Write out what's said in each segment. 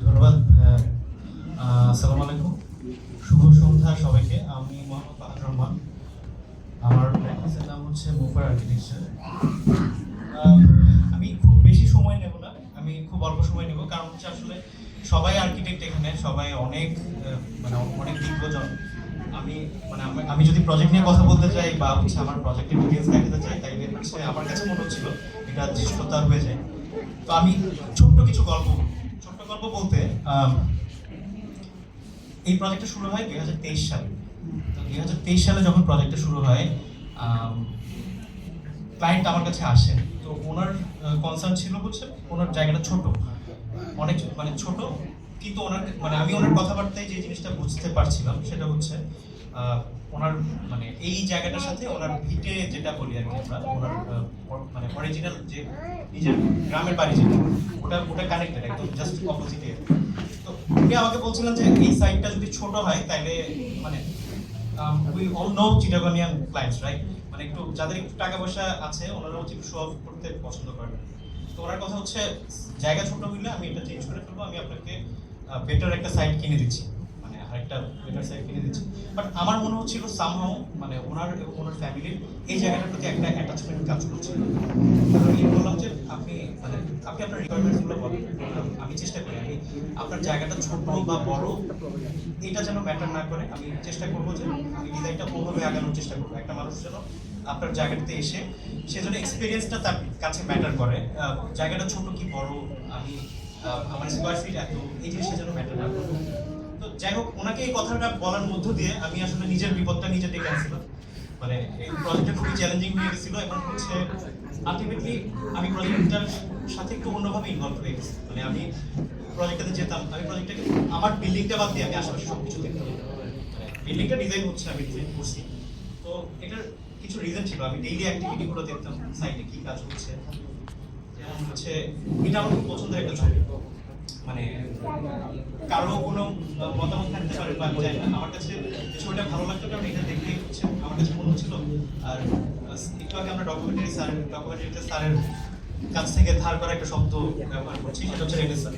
ধন্যবাদ। আসসালামু আলাইকুম, শুভ সন্ধ্যা সবাইকে। আমি মোহাম্মদ ফাহাদ রহমান। আমার প্র্যাকটিসের নাম হচ্ছে মুফার আর্কিটেকচার। আমি খুব বেশি সময় নেব না, আমি খুব অল্প সময় নেব, কারণ হচ্ছে আসলে সবাই আর্কিটেক্ট এখানে, সবাই অনেক মানে অনেক দিগ্গজন। আমি মানে আমি যদি প্রজেক্ট নিয়ে কথা বলতে চাই বা হচ্ছে আমার প্রজেক্টের ডিটেলস দেখাতে চাই, তাইলে হচ্ছে আমার কাছে মনে হচ্ছিল এটা দৃশ্যতার হয়ে যায়। তো আমি ছোট্ট কিছু গল্প বলতে, এই প্রজেক্টটা শুরু হয় 2023 সালে। তো 2023 সালে যখন প্রজেক্টটা শুরু হয়, ক্লায়েন্ট আমার কাছে আসেন। তো ওনার কনসার্ন ছিল হচ্ছে ওনার জায়গাটা ছোট, অনেক মানে ছোট, কিন্তু ওনার মানে আমি ওনার কথাবার্তায় যে জিনিসটা বুঝতে পারছিলাম সেটা হচ্ছে ওনার মানে এই জায়গাটার সাথে ওনার ভিটে যেটা বলি আর কি আমরা, ওনার মানে অরিজিনাল যে নিজের গ্রামের বাড়ি যেটা, ওটা ওটা কানেক্টেড একদম জাস্ট অপোজিটে। তো উনি আমাকে বলছিলেন যে এই সাইটটা যদি ছোট হয় তাহলে মানে we all know Chittagonian clients right, মানে একটু যাদের একটু টাকা পয়সা আছে ওনারা হচ্ছে একটু শো অফ করতে পছন্দ করেন। তো ওনার কথা হচ্ছে জায়গা ছোট হইলে আমি এটা চেঞ্জ করে ফেলবো, আমি আপনাকে বেটার একটা সাইট কিনে দিচ্ছি, মানে আরেকটা বেটার সাইট কিনে দিচ্ছি। বাট আমার মনে হচ্ছিল সামহাও মানে ওনার এবং ওনার ফ্যামিলির এই জায়গাটার প্রতি একটা অ্যাটাচমেন্ট কাজ করছে। আমি বললাম যে আপনি মানে আপনি আপনার রিকোয়ারমেন্টসগুলো বলেন, আমি চেষ্টা করি আমি আপনার জায়গাটা ছোট বা বড় এটা যেন ম্যাটার না করে। আমি চেষ্টা করবো যে আমি ডিজাইনটা ওভাবে আগানোর চেষ্টা করবো, একটা মানুষ যেন আপনার জায়গাটাতে এসে সে যেন এক্সপিরিয়েন্সটা তার কাছে ম্যাটার করে। জায়গাটা ছোট কি বড়, আমি আমার স্কোয়ার ফিট এত, এই জিনিসটা যেন ম্যাটার না করে। তো যাই হোক, ওনাকে এই কথাটা বলার মধ্য দিয়ে আমি আসলে নিজের বিপদটা নিজে ডেকে আনছিলাম। মানে এই প্রজেক্টটা খুবই চ্যালেঞ্জিং হয়ে গেছিল এবং হচ্ছে আলটিমেটলি আমি প্রজেক্টটার সাথে একটু অন্যভাবে ইনভলভ হয়ে গেছি। মানে আমি প্রজেক্টটাতে যেতাম, আমি প্রজেক্টটাকে আমার বিল্ডিংটা বাদ দিয়ে আমি আশেপাশে সব কিছু দেখতাম। মানে বিল্ডিংটা ডিজাইন হচ্ছে, আমি ডিজাইন করছি। তো এটার কিছু রিজন ছিল, আমি ডেইলি অ্যাক্টিভিটিগুলো দেখতাম, সাইটে কি কাজ হচ্ছে। যেমন হচ্ছে এটা আমার খুব পছন্দের একটা ছবি, মানে কারো কোনো মতামত থাকতে পারে বা আমি জানি না, আমার কাছে ছবিটা ভালো লাগতো কারণ এটা দেখতে হচ্ছে আমার কাছে মনে হচ্ছিল। আর একটু আগে আমরা ডকুমেন্টারিতে স্যারের কাছ থেকে ধার করা একটা শব্দ ব্যবহার করছি, সেটা হচ্ছে রেনেসাঁ।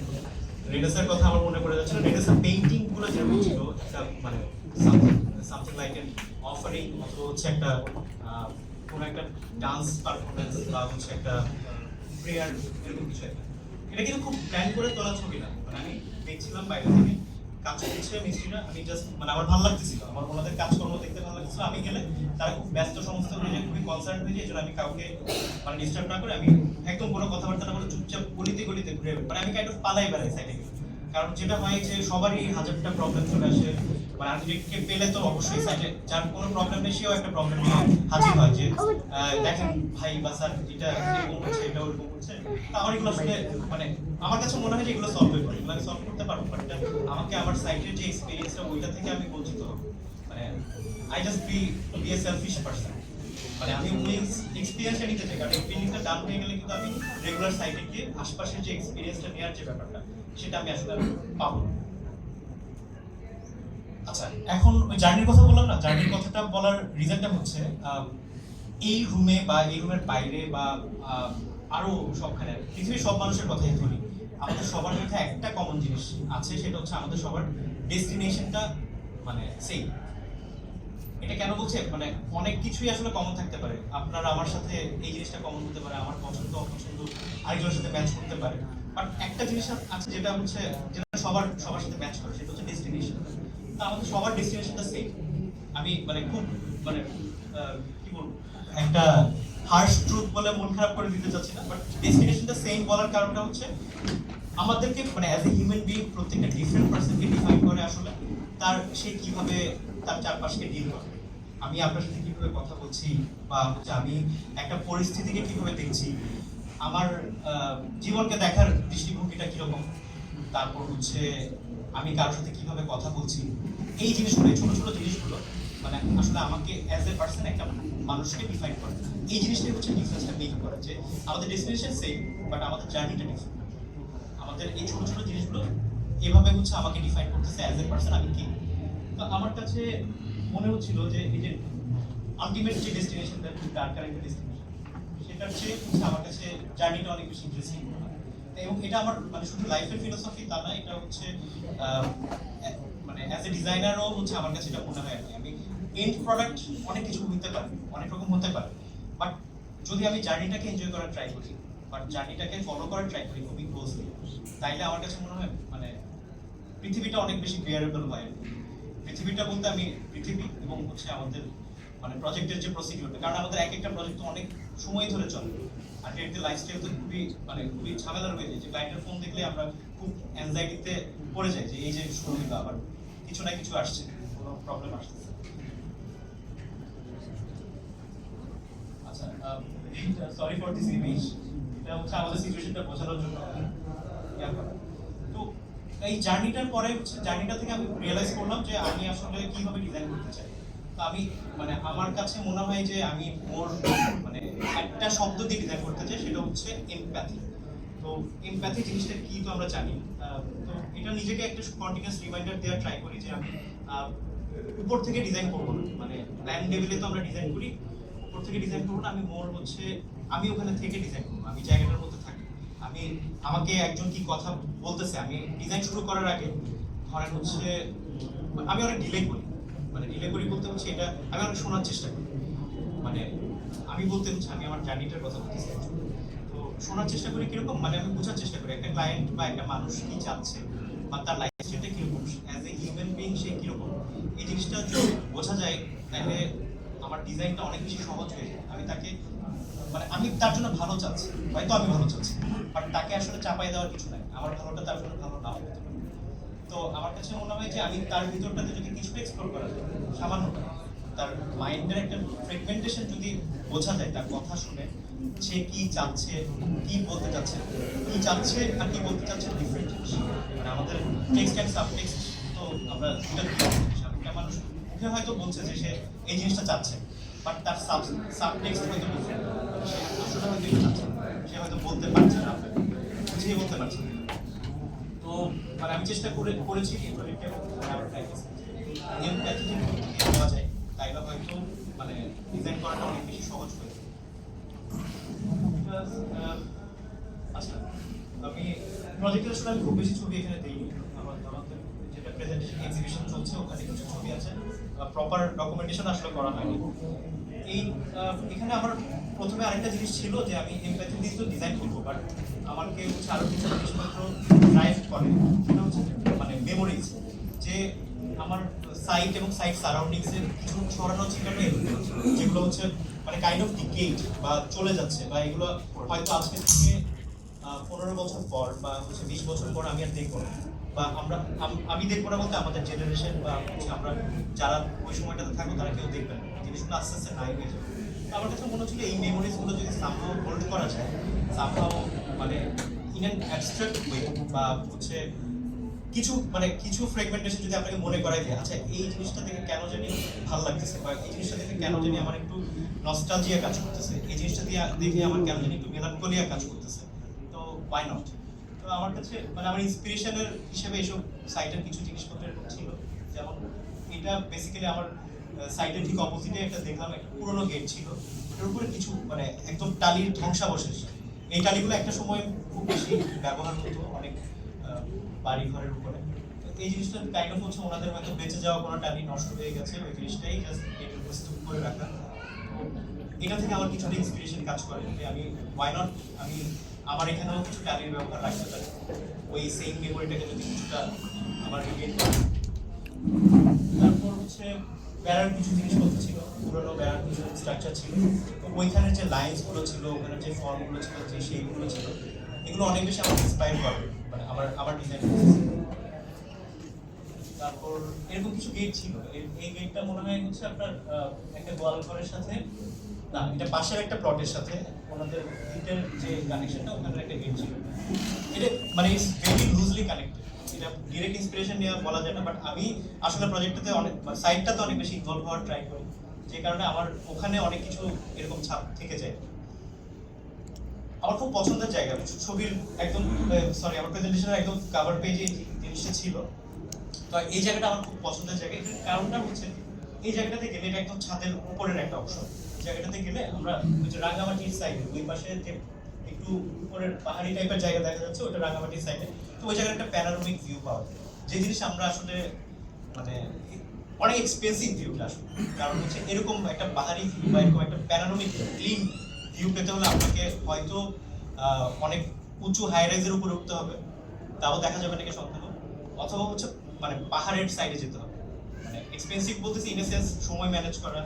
রেনেসাঁর কথা আমার মনে পড়ে যাচ্ছিল। রেনেসাঁ পেইন্টিং গুলো যেরকম ছিল, একটা মানে সামথিং লাইক এন অফারিং, অথবা হচ্ছে একটা কোনো একটা ডান্স পারফরমেন্স বা হচ্ছে একটা প্রেয়ার, এরকম কিছু একটা। এটা কিন্তু খুব প্ল্যান করে তোলা ছবি না, মানে আমি দেখছিলাম বাইরে থেকে কাজ করছে মিস্ত্রিরা, আমি জাস্ট মানে আমার ভালো লাগতেছিল, আমার ওনাদের কাজকর্ম দেখতে ভালো লাগতেছিল। আমি গেলে তারা খুব ব্যস্ত সমস্ত হয়ে যায়, খুবই কনসার্ন হয়ে যায়, এই জন্য আমি কাউকে মানে ডিস্টার্ব না করে আমি একদম কোনো কথাবার্তা না বলে চুপচাপ গলিতে গলিতে ঘুরে, মানে আমি কাইন্ড অফ পালাই বেড়াই সাইডে। কারণ যেটা হয় যে সবারই হাজারটা প্রবলেম চলে আসে, মানে আর্কিটেক্টকে পেলে তো অবশ্যই সাইডে যার কোনো প্রবলেম নেই সেও একটা প্রবলেম নিয়ে হাজির হয় যে দেখেন ভাই বা স্যার এটা এরকম হচ্ছে, এটা ওরকম হচ্ছে। তো আমার এগুলো আসলে মানে আমার কাছে মনে হয় যে এগুলো সলভ হয়ে পারে, এগুলো আমি সলভ করতে পারবো, বাট আমাকে আমার সাইটের যে এক্সপিরিয়েন্সটা ওইটা থেকে আমি বঞ্চিত হবো। মানে I just be a selfish person, মানে আমি ওই এক্সপিরিয়েন্সটা নিতে চাই, কারণ এই বিল্ডিংটা ডান হয়ে গেলে কিন্তু আমি রেগুলার সাইটে গিয়ে আশপাশের যে এক্সপিরিয়েন্সটা নেওয়ার যে ব্যাপারটা সেটা আমি আসলে পাবো। আচ্ছা, এখন ওই জার্নির কথা বললাম না, জার্নির কথাটা বলার রিজনটা হচ্ছে এই রুমে বা এই রুমের বাইরে বা আরো সবখানে পৃথিবীর সব মানুষের কথাই ধরি, আমাদের সবার মধ্যে একটা কমন জিনিস আছে, সেটা হচ্ছে আমাদের সবার ডেস্টিনেশনটা মানে সেম। এটা কেন বলছে, মানে অনেক কিছুই আসলে কমন থাকতে পারে, আপনার আমার সাথে এই জিনিসটা কমন হতে পারে, আমার পছন্দ অপছন্দ আরেকজনের সাথে ম্যাচ করতে পারে, বাট একটা জিনিস আছে যেটা হচ্ছে যেটা সবার সবার সাথে ম্যাচ করে, সেটা হচ্ছে ডেস্টিনেশন। তা আমাদের সবার ডেস্টিনেশনটা সেম। আমি মানে খুব মানে কি বলবো, একটা হার্শ ট্রুথ বলে মন খারাপ করে দিতে চাচ্ছি না, বাট ডেস্টিনেশনটা সেম বলার কারণটা হচ্ছে আমাদেরকে মানে অ্যাজ এ হিউম্যান বিং প্রত্যেকটা ডিফারেন্ট পার্সনকে ডিফাইন করে আসলে তার সে কিভাবে তার চারপাশকে ডিল করে। আমি আপনার সাথে কিভাবে কথা বলছি বা হচ্ছে আমি একটা পরিস্থিতিকে কিভাবে দেখছি, আমার জীবনকে দেখার দৃষ্টিভঙ্গিটা কিরকম, তারপর হচ্ছে আমি কারোর সাথে কিভাবে কথা বলছি, এই জিনিসগুলো, ছোট ছোট জিনিসগুলো মানে আসলে আমাকে অ্যাজ এ পার্সন একটা মানুষকে ডিফাইন করে। এই জিনিসটাই হচ্ছে ডিফারেন্সটা মেক করে, যে আমাদের ডেস্টিনেশন সেম বাট আমাদের জার্নিটা ডিফারেন্ট। আমাদের এই ছোট ছোট জিনিসগুলো এভাবে হচ্ছে আমাকে ডিফাইন করতেছে অ্যাজ এ পার্সন আমি কি। তো আমার কাছে মনে হচ্ছিল যে এই যে আলটিমেট যে ডেস্টিনেশনটা ডার্কার একটা ডেস্টিনেশন, সেটার চেয়ে হচ্ছে আমার কাছে জার্নিটা অনেক বেশি ইন্টারেস্টিং মনে হয়। এবং এটা আমার মানে শুধু লাইফের ফিলোসফি তা না, এটা হচ্ছে মানে অ্যাজ এ ডিজাইনারও হচ্ছে আমার কাছে এটা মনে হয় আর কি। আমি এন্ড প্রোডাক্ট অনেক কিছু হতে পারে, অনেক রকম হতে পারে, বাট যদি আমি জার্নিটাকে এনজয় করার ট্রাই করি, বাট জার্নিটাকে ফলো করার ট্রাই করি খুবই ক্লোজলি, তাইলে আমার কাছে মনে হয় মানে পৃথিবীটা অনেক বেশি বিয়ারেবল হয়। পৃথিবীটা বলতে আমি পৃথিবী এবং হচ্ছে আমাদের মানে প্রজেক্টের যে প্রসিডিউরটা, কারণ আমাদের এক একটা প্রজেক্ট তো অনেক সময় ধরে চলে, আর এতে লাইফস্টাইল তো খুবই ঝামেলার হয়ে যায় যে ক্লায়েন্টের ফোন দেখলে আমরা খুব অ্যাংজাইটিতে পড়ে যাই যে এই যে শুরু হইলো আবার কিছু না কিছু আসছে, কোনো প্রবলেম আসতেছে। আচ্ছা, সরি ফর দিস ইমেজ, এটা হচ্ছে আমাদের সিচুয়েশনটা বোঝানোর জন্য ইয়া করা। তো এই জার্নিটার পরে হচ্ছে জার্নিটা থেকে আমি রিয়েলাইজ করলাম যে আমি আসলে কিভাবে ডিজাইন করতে চাই। তো আমি মানে আমার কাছে মনে হয় যে আমি মোর মানে একটা শব্দ দিয়ে ডিজাইন করতে চাই, সেটা হচ্ছে এমপ্যাথি। তো এমপ্যাথি জিনিসটা কি তো আমরা জানি। তো এটা নিজেকে একটা কন্টিনিউয়াস রিমাইন্ডার দেওয়ার ট্রাই করি যে আমি উপর থেকে ডিজাইন করবো না, মানে প্ল্যান লেভেলে তো আমরা ডিজাইন করি, উপর থেকে ডিজাইন করবো না, আমি মোর হচ্ছে আমি ওখানে থেকে ডিজাইন করবো, আমি জায়গাটার মধ্যে থাকি। আমি আমাকে একজন কি কথা বলতেছে, আমি ডিজাইন শুরু করার আগে ধরেন হচ্ছে আমি অনেক ডিলে করি, মানে ডিলে করি বলতে হচ্ছে এটা আমি অনেক শোনার চেষ্টা করি, মানে আমি বলতে হচ্ছে আমি আমার জার্নিটার কথা বলতেছি। তো শোনার চেষ্টা করি কিরকম, মানে আমি বোঝার চেষ্টা করি একটা ক্লায়েন্ট বা একটা মানুষ কি চাচ্ছে বা তার লাইফ স্টাইলটা কিরকম, অ্যাজ এ হিউম্যান বিং সে কিরকম। এই জিনিসটা যদি বোঝা যায় তাহলে আমার ডিজাইনটা অনেক বেশি সহজ হয়ে যায়। আমি তাকে মানে আমি তার জন্য ভালো চাচ্ছি, হয়তো আমি ভালো চাচ্ছি, বাট তাকে আসলে চাপাই দেওয়ার কিছু নাই, আমার ভালোটা তার জন্য ভালো নাও হতে পারে। তো আমার কাছে মনে হয় যে আমি তার ভিতরটাতে যদি কিছুটা এক্সপ্লোর করা যায়, সামান্য তার মাইন্ডের একটা ফ্রেগমেন্টেশন যদি বোঝা যায়, তার কথা শুনে সে কি চাচ্ছে, কি বলতে চাচ্ছে, কি চাচ্ছে আর কি বলতে চাচ্ছে ডিফারেন্ট জিনিস। মানে আমাদের টেক্সট অ্যান্ড সাবটেক্সট তো আমরা দুটা জিনিস, একটা মানুষ মুখে হয়তো বলছে যে সে এই জিনিসটা চাচ্ছে, বাট তার সাবটেক্সট হয়তো ডিফারেন্ট, সে আসলে হয়তো এটা চাচ্ছে, সে হয়তো বলতে পারছে না, বুঝিয়ে বলতে পারছে না। তো মানে আমি চেষ্টা করেছি এই প্রজেক্টে আমার প্র্যাকটিস এমপ্যাথি যদি দেওয়া যায় তাইলে হয়তো মানে ডিজাইন করাটা অনেক বেশি সহজ হয়ে যায়। আচ্ছা, আমি প্রজেক্টের আসলে আমি খুব বেশি ছবি এখানে দিইনি, আমাদের যেটা প্রেজেন্টেশন এক্সিবিশন চলছে ওখানে কিছু ছবি আছে, প্রপার ডকুমেন্টেশন আসলে করা হয়নি। এই এখানে আমার প্রথমে আরেকটা জিনিস ছিল যে আমি এমপ্যাথি দিয়ে তো ডিজাইন করবো, বাট আমাকে হচ্ছে আরো কিছু জিনিসপত্র ড্রাইভ করে, সেটা হচ্ছে মানে মেমোরিজ, যে আমার সাইট এবং সাইট সারাউন্ডিংসের কিছু ছড়ানো ছিটানো এগুলো যেগুলো হচ্ছে মানে কাইন্ড অফ ডিকেড বা চলে যাচ্ছে, বা এগুলো হয়তো আজকে থেকে 15 বছর পর বা হচ্ছে 20 বছর পর আমি আর দেখবো না, বা আমি দেখবো না বলতে আমাদের জেনারেশন বা হচ্ছে আমরা যারা ওই সময়টাতে থাকবো তারা কেউ দেখবে না, জিনিসগুলো আস্তে আস্তে নাই হয়ে যাবে। তো আমার কাছে মনে হচ্ছিল এই মেমোরিজগুলো যদি সামহাও হোল্ড করা যায়, সামহাও মানে ইন অ্যান অ্যাবস্ট্রাক্ট ওয়ে, বা হচ্ছে কিছু ফ্রেগমেন্টেশন যদি আপনাকে মনে করাই দেয়, আচ্ছা এই জিনিসটা থেকে কেন জানি ভালো লাগতেছে, বা এই জিনিসটা থেকে কেন জানি আমার একটু নস্টালজিয়া কাজ করতেছে, এই জিনিসটা দিয়ে দেখে আমার কেন জানি একটু মেলানকোলিয়া কাজ করতেছে, তো ওয়াই নট। তো আমার কাছে মানে আমার ইন্সপিরেশনের হিসেবে এইসব সাইটের কিছু জিনিসপত্র এরকম ছিল, যেমন এটা বেসিক্যালি আমার সাইটের ঠিক অপোজিটে একটা দেখলাম একটা পুরোনো গেট ছিল, ওটার উপরে কিছু মানে একদম টালির ধ্বংসাবশেষ। এই টালিগুলো একটা সময় খুব বেশি ব্যবহার হতো অনেক বাড়ি ঘরের উপরে। তো এই জিনিসটা কাইন্ড অফ হচ্ছে ওনাদের হয়তো বেঁচে যাওয়া কোনো টালি নষ্ট হয়ে গেছে, ওই জিনিসটাই জাস্ট এটার উপর স্তূপ করে রাখা। এটা থেকে আমার কিছুটা ইন্সপিরেশন কাজ করে যে আমি ওয়াই নট আমি আমার এখানেও কিছু টালির ব্যবহার রাখতে পারি, ওই সেম মেমোরিটাকে যদি কিছুটা আমার রিলেট করি। তারপর হচ্ছে বেড়ার কিছু জিনিসপত্র ছিল, পুরোনো বেড়ার কিছু স্ট্রাকচার ছিল, তো ওইখানের যে লাইন্সগুলো ছিল, ওখানে যে ফর্মগুলো ছিল, যে শেপগুলো ছিল, এগুলো অনেক বেশি আমাকে ইন্সপায়ার করে মানে আমার ডিজাইন। তারপর এরকম কিছু গেট ছিল, এই গেটটা মনে হয় হচ্ছে আপনার একটা গোয়াল ঘরের সাথে না, এটা পাশের একটা প্লটের সাথে ওনাদের ইটের যে কানেকশনটা ওখানে একটা গেট ছিল। এটা মানে ইটস ভেরি লুজলি কানেক্টেড, এটা ডিরেক্ট ইন্সপিরেশন নিয়ে বলা যায় না, বাট আমি আসলে প্রজেক্টটাতে অনেক সাইটটাতে অনেক বেশি ইনভলভ হওয়ার ট্রাই করি, যে কারণে আমার ওখানে অনেক কিছু এরকম ছাপ থেকে যায়। আমার খুব পছন্দের জায়গা ছবির একদম আমার প্রেজেন্টেশনের একদম কভার পেজে এই জিনিসটা ছিল। তো এই জায়গাটা আমার খুব পছন্দের জায়গা, এটার কারণটা হচ্ছে এই জায়গাটাতে গেলে এটা একদম ছাদের উপরের একটা অংশ। জায়গাটাতে গেলে আমরা ওই যে রাঙামাটির সাইডে ওই পাশে যে একটু উপরের পাহাড়ি টাইপের জায়গা দেখা যাচ্ছে, ওটা রাঙামাটির সাইডে। তো ওই জায়গায় একটা প্যানোরামিক ভিউ পাওয়া যায়, যে জিনিস আমরা আসলে মানে অনেক এক্সপেন্সিভ ভিউটা আসলে। কারণ হচ্ছে এরকম একটা পাহাড়ি ভিউ বা এরকম একটা প্যানোরামিক ক্লিন ভিউ পেতে হলে আপনাকে হয়তো অনেক উঁচু হাই রাইজের উপরে উঠতে হবে, তাও দেখা যাবে নাকি সন্দেহ, অথবা হচ্ছে মানে পাহাড়ের সাইডে যেতে হবে। মানে এক্সপেন্সিভ বলতেছি ইন এ সেন্স সময় ম্যানেজ করা,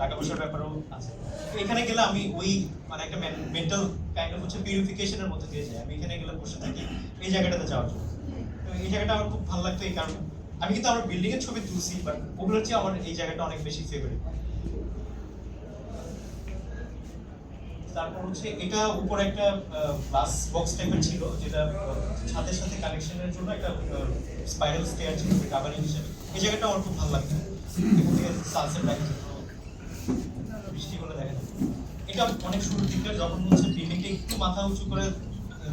টাকা পয়সার ব্যাপারও আছে। তো এখানে গেলে আমি ওই মানে একটা মেন্টাল কাইন্ড অফ হচ্ছে পিউরিফিকেশনের মধ্যে দিয়ে যাই। আমি এখানে গেলে বসে থাকি এই জায়গাটাতে যাওয়ার জন্য। তো এই জায়গাটা আমার খুব ভালো লাগতো এই কারণে। আমি কিন্তু আমার বিল্ডিং এর ছবি তুলছি, বাট ওগুলোর চেয়ে আমার এই জায়গাটা অনেক বেশি ফেভারিট। তারপর হচ্ছে এটা উপরে একটা গ্লাস বক্স টাইপের ছিল, যেটা ছাদের সাথে কানেকশনের জন্য একটা স্পাইরাল স্টেয়ার ছিল কাভারিং হিসেবে। এই জায়গাটা আমার খুব ভালো লাগতো, এখান থেকে সানসেট দেখা যেত, বৃষ্টিগুলো দেখা যেত। এটা অনেক শুরুর দিকে যখন হচ্ছে বিল্ডিংটা একটু মাথা উঁচু করে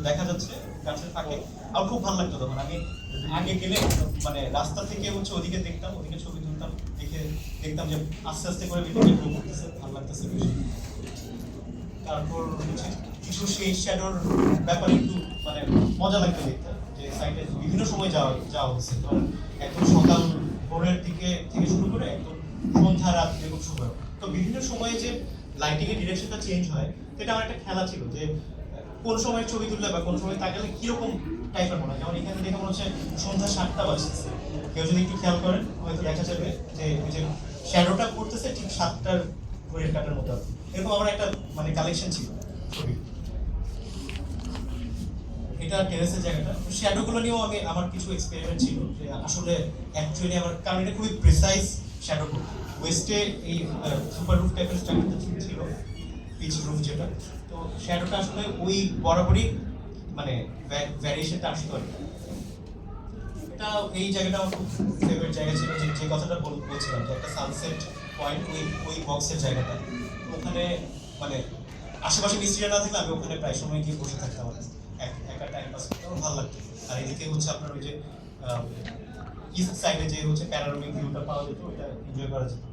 দেখা যাচ্ছে গাছের ফাঁকে, আমার খুব ভালো লাগতো তখন। আমি আগে গেলে মানে রাস্তা থেকে হচ্ছে ওদিকে দেখতাম, ওদিকে ছবি তুলতাম, দেখে দেখতাম যে আস্তে আস্তে করে বিল্ডিংটা গ্রো করতেছে, ভালো লাগতেছে বেশি। তারপর হচ্ছে কিছু সেই শ্যাডোর ব্যাপারে একটু মানে মজা লাগতো দেখতে, যে সাইডে বিভিন্ন সময় যাওয়া যাওয়া হচ্ছে। ধরেন একদম সকাল ভোরের দিকে থেকে শুরু করে একদম সন্ধ্যা রাত এরকম সময়। তো বিভিন্ন সময়ে যে লাইটিং এর ডিরেকশনটা চেঞ্জ হয়, সেটা আমার একটা খেলা ছিল, যে কোন সময় ছবি তুললে বা কোন সময় তাকালে কিরকম টাইপের মনে হয়। যেমন এখানে দেখে মনে হচ্ছে সন্ধ্যা 7টা বাজছে, কেউ যদি একটু খেয়াল করেন হয়তো দেখা যাবে যে ওই যে শ্যাডোটা পড়তেছে ঠিক 7টার ঘড়ির কাটার মতো। এরকম আমার একটা মানে কালেকশন ছিল ছবি। এটা টেরেসের জায়গাটা, শ্যাডো গুলো নিয়েও আমি আমার কিছু এক্সপেরিমেন্ট ছিল, যে আসলে অ্যাকচুয়ালি আমার, কারণ এটা খুবই প্রিসাইজ শ্যাডো করব। ওয়েস্টে এই সুপার রুফ টাইপের স্ট্রাকচারটা ছিল, পিচ রুফ যেটা, তো শ্যাডোটা আসলে ওই বরাবরই মানে ভ্যারিয়েশনটা আসতো আর কি। এটা এই জায়গাটা আমার খুব ফেভারিট জায়গা ছিল, যে যে কথাটা বলছিলাম, যে একটা সানসেট পয়েন্ট ওই ওই বক্সের জায়গাটা। ওখানে মানে আশেপাশে মিস্ত্রিরা না থাকলে আমি ওখানে প্রায় সময় গিয়ে বসে থাকতাম, একা টাইম পাস করতে আমার ভালো লাগতো। আর এদিকে হচ্ছে আপনার ওই যে ইস্ট সাইডে যে হচ্ছে প্যানোরামিক ভিউটা পাওয়া যেত, ওইটা এনজয় করা যেত।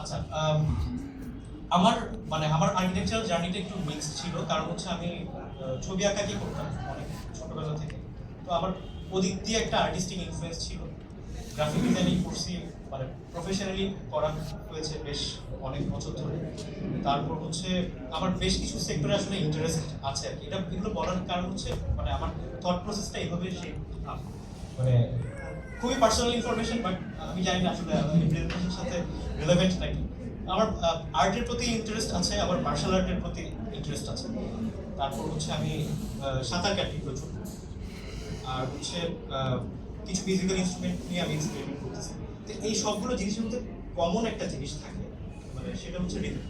আচ্ছা, আমার মানে আমার আর্কিটেকচারাল জার্নিটা একটু মিক্সড ছিল, কারণ হচ্ছে আমি ছবি আঁকাকি করতাম অনেক ছোটবেলা থেকে। তো আমার ওদিক দিয়ে একটা আর্টিস্টিক ইনফ্লুয়েন্স ছিল। গ্রাফিক ডিজাইনিং করছি, মানে প্রফেশনালি করা হয়েছে বেশ অনেক বছর ধরে। তারপর হচ্ছে আমার বেশ কিছু সেক্টরে আসলে ইন্টারেস্ট আছে আর কি। এগুলো বলার কারণ হচ্ছে মানে আমার থট প্রসেসটা এইভাবে মানে খুবই পার্সোনাল ইনফরমেশন, বাট আমি জানি না আসলে প্রেজেন্টেশনের সাথে রিলেভেন্ট নাকি। আমার আর্টের প্রতি ইন্টারেস্ট আছে, আবার মার্শাল আর্টের প্রতি ইন্টারেস্ট আছে। তারপর হচ্ছে আমি সাঁতার কাটি প্রচুর, আর হচ্ছে কিছু মিউজিক্যাল ইনস্ট্রুমেন্ট নিয়ে আমি এক্সপেরিমেন্ট করতেছি। তো এই সবগুলো জিনিসের মধ্যে কমন একটা জিনিস থাকে, মানে সেটা হচ্ছে রিদম।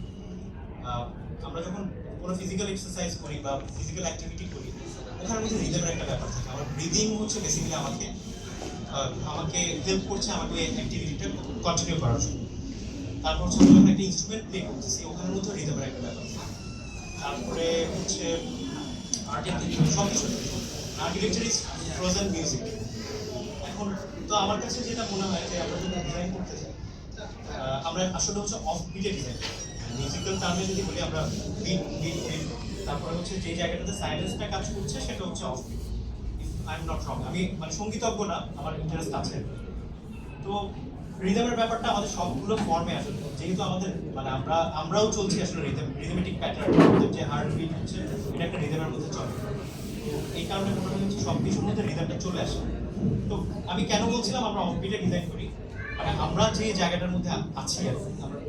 আমরা যখন কোনো ফিজিক্যাল এক্সারসাইজ করি বা ফিজিক্যাল অ্যাক্টিভিটি করি, ওখানের মধ্যে রিদমের একটা ব্যাপার থাকে। আমার ব্রিদিং হচ্ছে বেসিক্যালি আমাকে হেল্প করছে আমাকে ওই অ্যাক্টিভিটিটা কন্টিনিউ করার জন্য। তারপর হচ্ছে আমি যখন একটা ইনস্ট্রুমেন্ট প্লে করতেছি, ওখানের মধ্যে রিদমের একটা ব্যাপার থাকে। তারপরে হচ্ছে আর্টের সব কিছু, আর্কিটেকচার ইজ ফ্রোজেন মিউজিক। এখন তো আমার কাছে যেটা মনে হয় যে আমরা যদি ডিজাইন করতে চাই, আমরা আসলে হচ্ছে অফ বিটে ডিজাইন, মিউজিক্যাল টার্মে যদি বলি আমরা বিট বিট বিট, তারপরে হচ্ছে যে জায়গাটাতে সাইলেন্সটা কাজ করছে সেটা হচ্ছে off beat. I am not wrong, আমি মানে সঙ্গীতজ্ঞ না, আমার ইন্টারেস্ট আছে। তো রিদমের ব্যাপারটা আমাদের সবগুলো ফর্মে আসে, যেহেতু আমাদের মানে আমরাও চলছি আসলে রিদমেটিক প্যাটার্ন, আমাদের যে হার্ট বিট হচ্ছে এটা একটা রিদমের মধ্যে চলে। তো এই কারণে মনে হয় হচ্ছে সব কিছুর মধ্যে রিদমটা চলে আসে। তো আমি কেন বলছিলাম আমরা অফবিটে ডিজাইন করি, মানে আমরা যে জায়গাটার মধ্যে আছি আর কি, আমরা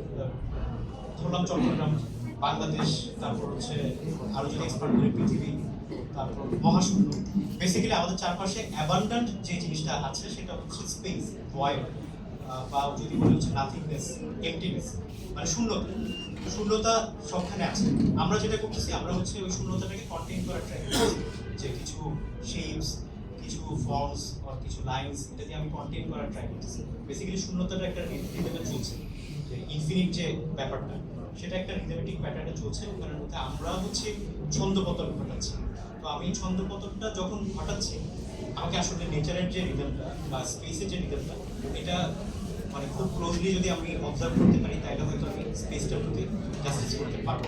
ধরলাম চট্টগ্রাম, বাংলাদেশ, তারপর হচ্ছে আরো যদি এক্সপার্ট করি পৃথিবী, তারপর মহাশূন্য। বেসিক্যালি আমাদের চারপাশে অ্যাবান্ডেন্ট যে জিনিসটা আছে সেটা হচ্ছে স্পেস, ভয়েড, বা যদি বলি হচ্ছে নাথিংনেস, এমটিনেস, মানে শূন্যতা। শূন্যতা সবখানে আছে। আমরা যেটা করতেছি, আমরা হচ্ছে ওই শূন্যতাটাকে কন্টেইন করার ট্রাই করছি, যে কিছু শেপস, কিছু ফর্মস আর কিছু লাইনস, এটা দিয়ে আমি কন্টেইন করার ট্রাই করতেছি। বেসিক্যালি শূন্যতাটা একটা রিদমে চলছে, যে ইনফিনিট যে ব্যাপারটা সেটা একটা রিদমেটিক প্যাটার্নে চলছে। ওখানের মধ্যে আমরা হচ্ছে ছন্দপতন ঘটাচ্ছি। তো আমি ছন্দপতনটা যখন ঘটাচ্ছি, আমাকে আসলে নেচারের যে রিদমটা বা স্পেসের যে রিদমটা, এটা মানে খুব ক্লোজলি যদি আমি অবজার্ভ করতে পারি তাহলে হয়তো আমি স্পেসটার প্রতি জাস্টিস করতে পারবো।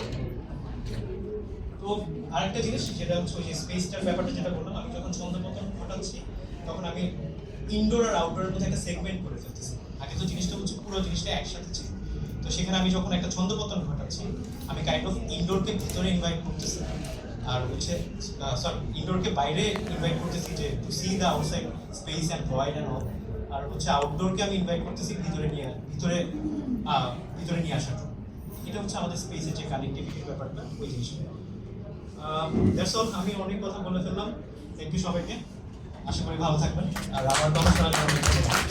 তো আরেকটা জিনিস যেটা হচ্ছে ওই যে স্পেসটার ব্যাপারটা যেটা বললাম, আমি যখন ছন্দপতন ঘটাচ্ছি তখন আমি ইনডোর আর আউটডোরের মধ্যে একটা সেগমেন্ট করে ফেলতেছি। আগে তো জিনিসটা হচ্ছে পুরো জিনিসটা একসাথে ছিল, তো সেখানে আমি যখন একটা ছন্দপতন ঘটাচ্ছি আমি কাইন্ড অফ ইনডোরকে ভিতরে ইনভাইট করতেছি, আর হচ্ছে সরি ইনডোরকে বাইরে ইনভাইট করতেছি যে to see the outside space and void and all, আর হচ্ছে আউটডোরকে আমি ইনভাইট করতেছি ভিতরে নিয়ে আসার জন্য। এটা হচ্ছে আমাদের স্পেসের যে কানেক্টিভিটির ব্যাপারটা, ওই জিনিসটা। That's all. আমি অনেক কথা বলে ফেললাম, থ্যাংক ইউ সবাইকে, আশা করি ভালো থাকবেন আর আমার কথা শোনার জন্য অনেক ধন্যবাদ।